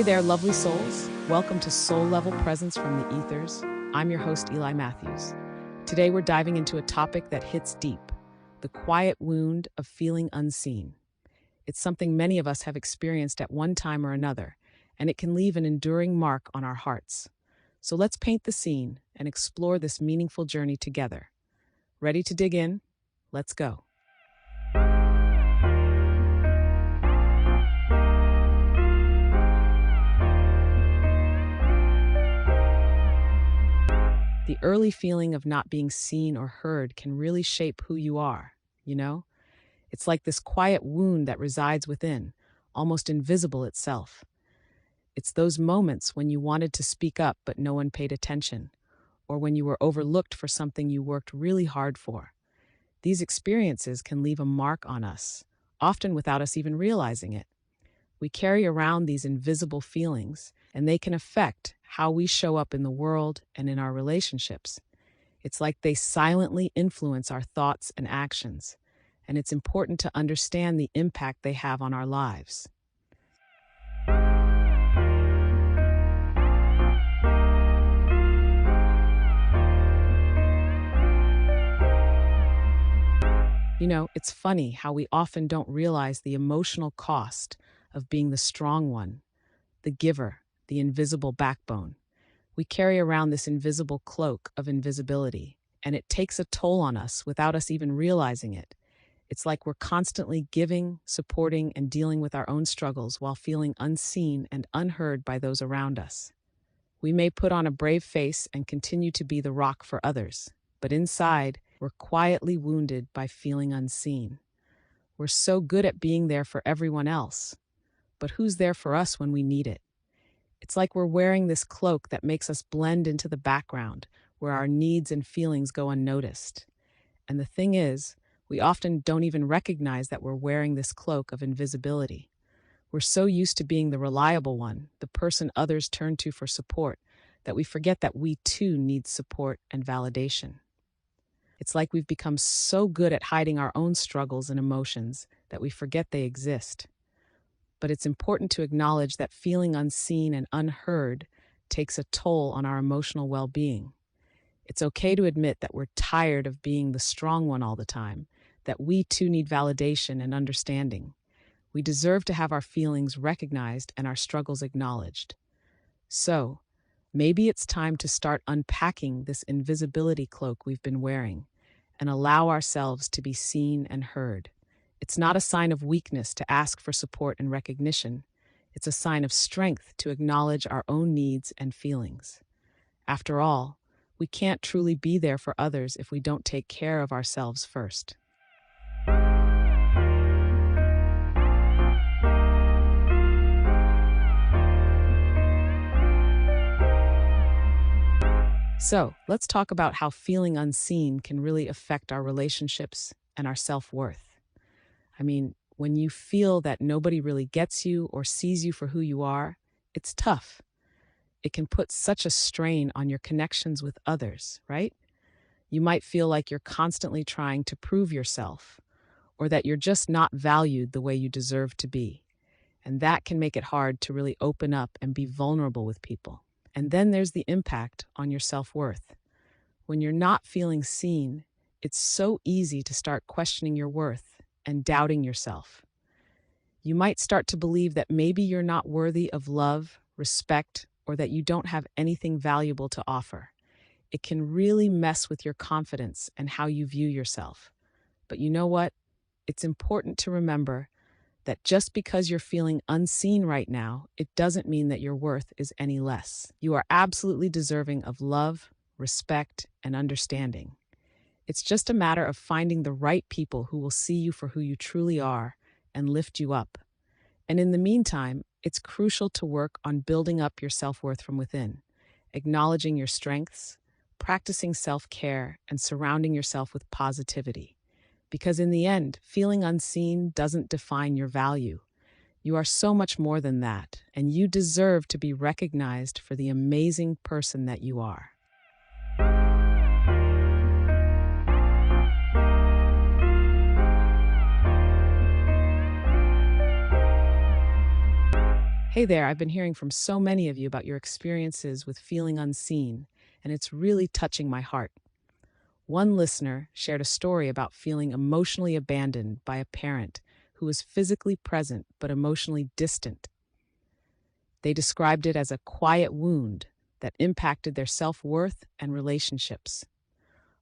Hey there, lovely souls. Welcome to Soul Level Presence from the Ethers. I'm your host, Eli Matthews. Today, we're diving into a topic that hits deep: the quiet wound of feeling unseen. It's something many of us have experienced at one time or another, and it can leave an enduring mark on our hearts. So let's paint the scene and explore this meaningful journey together. Ready to dig in? Let's go. The early feeling of not being seen or heard can really shape who you are, you know? It's like this quiet wound that resides within, almost invisible itself. It's those moments when you wanted to speak up but no one paid attention, or when you were overlooked for something you worked really hard for. These experiences can leave a mark on us, often without us even realizing it. We carry around these invisible feelings, and they can affect how we show up in the world and in our relationships. It's like they silently influence our thoughts and actions, and it's important to understand the impact they have on our lives. You know, it's funny how we often don't realize the emotional cost of being the strong one, the giver, the invisible backbone. We carry around this invisible cloak of invisibility, and it takes a toll on us without us even realizing it. It's like we're constantly giving, supporting, and dealing with our own struggles while feeling unseen and unheard by those around us. We may put on a brave face and continue to be the rock for others, but inside, we're quietly wounded by feeling unseen. We're so good at being there for everyone else, but who's there for us when we need it? It's like we're wearing this cloak that makes us blend into the background, where our needs and feelings go unnoticed. And the thing is, we often don't even recognize that we're wearing this cloak of invisibility. We're so used to being the reliable one, the person others turn to for support, that we forget that we too need support and validation. It's like we've become so good at hiding our own struggles and emotions that we forget they exist. But it's important to acknowledge that feeling unseen and unheard takes a toll on our emotional well-being. It's okay to admit that we're tired of being the strong one all the time, that we too need validation and understanding. We deserve to have our feelings recognized and our struggles acknowledged. So, maybe it's time to start unpacking this invisibility cloak we've been wearing and allow ourselves to be seen and heard. It's not a sign of weakness to ask for support and recognition. It's a sign of strength to acknowledge our own needs and feelings. After all, we can't truly be there for others if we don't take care of ourselves first. So, let's talk about how feeling unseen can really affect our relationships and our self-worth. I mean, when you feel that nobody really gets you or sees you for who you are, it's tough. It can put such a strain on your connections with others, right? You might feel like you're constantly trying to prove yourself, or that you're just not valued the way you deserve to be. And that can make it hard to really open up and be vulnerable with people. And then there's the impact on your self-worth. When you're not feeling seen, it's so easy to start questioning your worth and doubting yourself. You might start to believe that maybe you're not worthy of love, respect, or that you don't have anything valuable to offer. It can really mess with your confidence and how you view yourself. But you know what? It's important to remember that just because you're feeling unseen right now, it doesn't mean that your worth is any less. You are absolutely deserving of love, respect, and understanding. It's just a matter of finding the right people who will see you for who you truly are and lift you up. And in the meantime, it's crucial to work on building up your self-worth from within, acknowledging your strengths, practicing self-care, and surrounding yourself with positivity. Because in the end, feeling unseen doesn't define your value. You are so much more than that, and you deserve to be recognized for the amazing person that you are. Hey there, I've been hearing from so many of you about your experiences with feeling unseen, and it's really touching my heart. One listener shared a story about feeling emotionally abandoned by a parent who was physically present but emotionally distant. They described it as a quiet wound that impacted their self worth and relationships.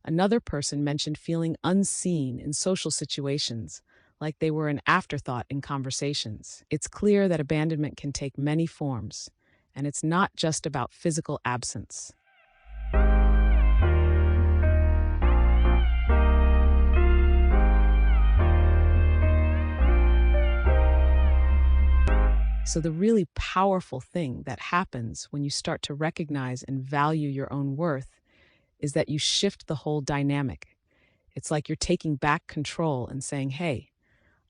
Another person mentioned feeling unseen in social situations, like they were an afterthought in conversations. It's clear that abandonment can take many forms, and it's not just about physical absence. So, the really powerful thing that happens when you start to recognize and value your own worth is that you shift the whole dynamic. It's like you're taking back control and saying, hey,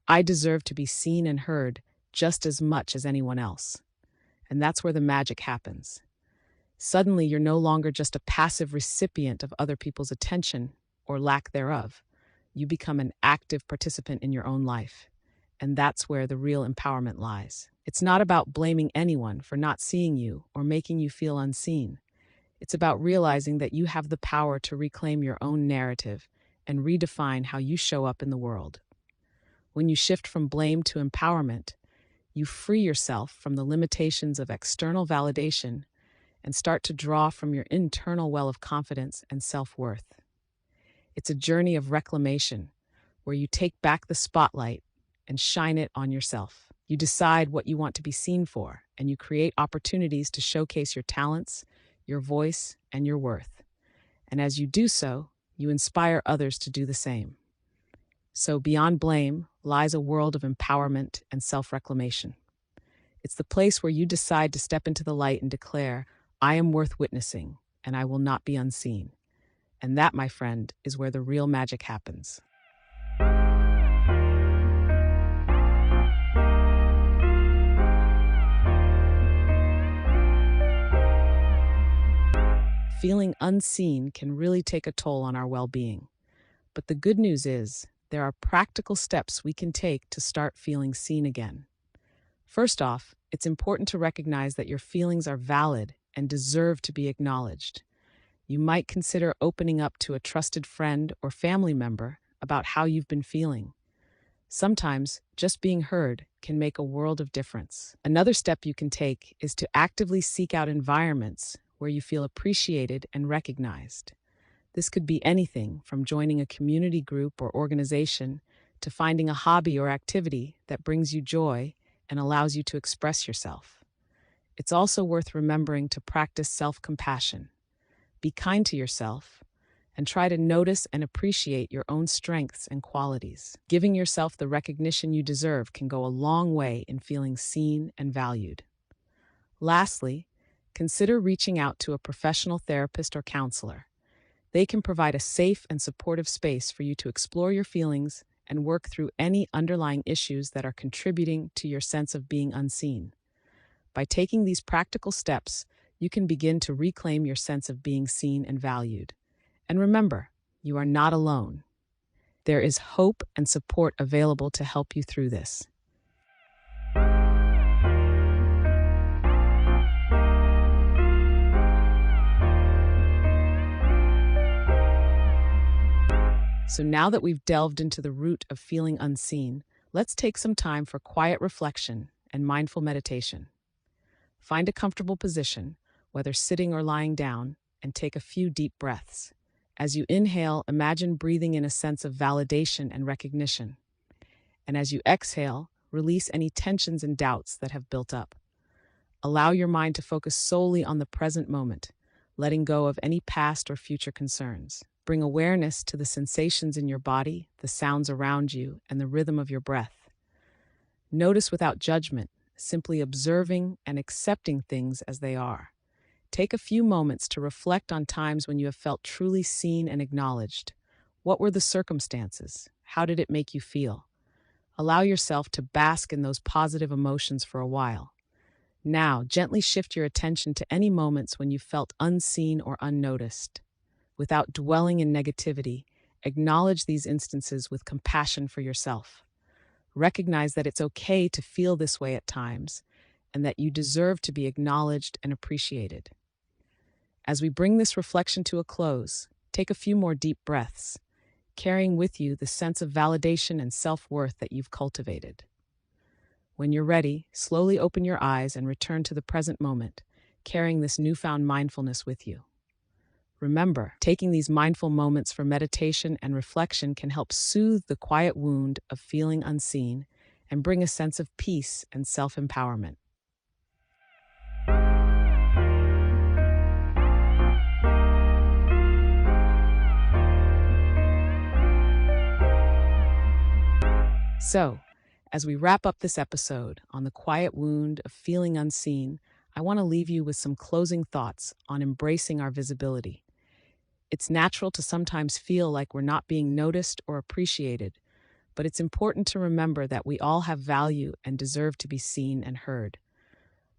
I deserve to be seen and heard just as much as anyone else. And that's where the magic happens. Suddenly, you're no longer just a passive recipient of other people's attention or lack thereof. You become an active participant in your own life. And that's where the real empowerment lies. It's not about blaming anyone for not seeing you or making you feel unseen. It's about realizing that you have the power to reclaim your own narrative and redefine how you show up in the world. When you shift from blame to empowerment, you free yourself from the limitations of external validation and start to draw from your internal well of confidence and self-worth. It's a journey of reclamation where you take back the spotlight and shine it on yourself. You decide what you want to be seen for, and you create opportunities to showcase your talents, your voice, and your worth. And as you do so, you inspire others to do the same. So beyond blame lies a world of empowerment and self-reclamation. It's the place where you decide to step into the light and declare, I am worth witnessing, and I will not be unseen. And that, my friend, is where the real magic happens. Feeling unseen can really take a toll on our well-being. But the good news is, there are practical steps we can take to start feeling seen again. First off, it's important to recognize that your feelings are valid and deserve to be acknowledged. You might consider opening up to a trusted friend or family member about how you've been feeling. Sometimes, just being heard can make a world of difference. Another step you can take is to actively seek out environments where you feel appreciated and recognized. This could be anything from joining a community group or organization to finding a hobby or activity that brings you joy and allows you to express yourself. It's also worth remembering to practice self-compassion. Be kind to yourself and try to notice and appreciate your own strengths and qualities. Giving yourself the recognition you deserve can go a long way in feeling seen and valued. Lastly, consider reaching out to a professional therapist or counselor. They can provide a safe and supportive space for you to explore your feelings and work through any underlying issues that are contributing to your sense of being unseen. By taking these practical steps, you can begin to reclaim your sense of being seen and valued. And remember, you are not alone. There is hope and support available to help you through this. So now that we've delved into the root of feeling unseen, let's take some time for quiet reflection and mindful meditation. Find a comfortable position, whether sitting or lying down, and take a few deep breaths. As you inhale, imagine breathing in a sense of validation and recognition. And as you exhale, release any tensions and doubts that have built up. Allow your mind to focus solely on the present moment, letting go of any past or future concerns. Bring awareness to the sensations in your body, the sounds around you, and the rhythm of your breath. Notice without judgment, simply observing and accepting things as they are. Take a few moments to reflect on times when you have felt truly seen and acknowledged. What were the circumstances? How did it make you feel? Allow yourself to bask in those positive emotions for a while. Now, gently shift your attention to any moments when you felt unseen or unnoticed. Without dwelling in negativity, acknowledge these instances with compassion for yourself. Recognize that it's okay to feel this way at times, and that you deserve to be acknowledged and appreciated. As we bring this reflection to a close, take a few more deep breaths, carrying with you the sense of validation and self-worth that you've cultivated. When you're ready, slowly open your eyes and return to the present moment, carrying this newfound mindfulness with you. Remember, taking these mindful moments for meditation and reflection can help soothe the quiet wound of feeling unseen and bring a sense of peace and self-empowerment. So, as we wrap up this episode on the quiet wound of feeling unseen, I want to leave you with some closing thoughts on embracing our visibility. It's natural to sometimes feel like we're not being noticed or appreciated, but it's important to remember that we all have value and deserve to be seen and heard.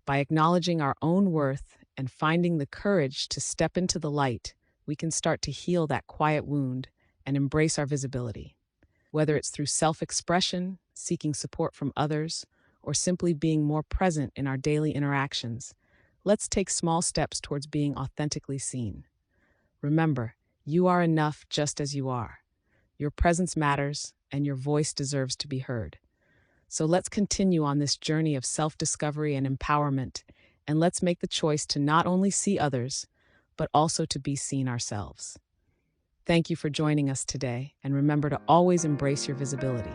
By acknowledging our own worth and finding the courage to step into the light, we can start to heal that quiet wound and embrace our visibility. Whether it's through self-expression, seeking support from others, or simply being more present in our daily interactions, let's take small steps towards being authentically seen. Remember, you are enough just as you are. Your presence matters, and your voice deserves to be heard. So let's continue on this journey of self-discovery and empowerment, and let's make the choice to not only see others, but also to be seen ourselves. Thank you for joining us today, and remember to always embrace your visibility.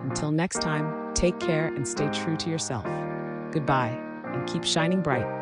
Until next time, take care and stay true to yourself. Goodbye, and keep shining bright.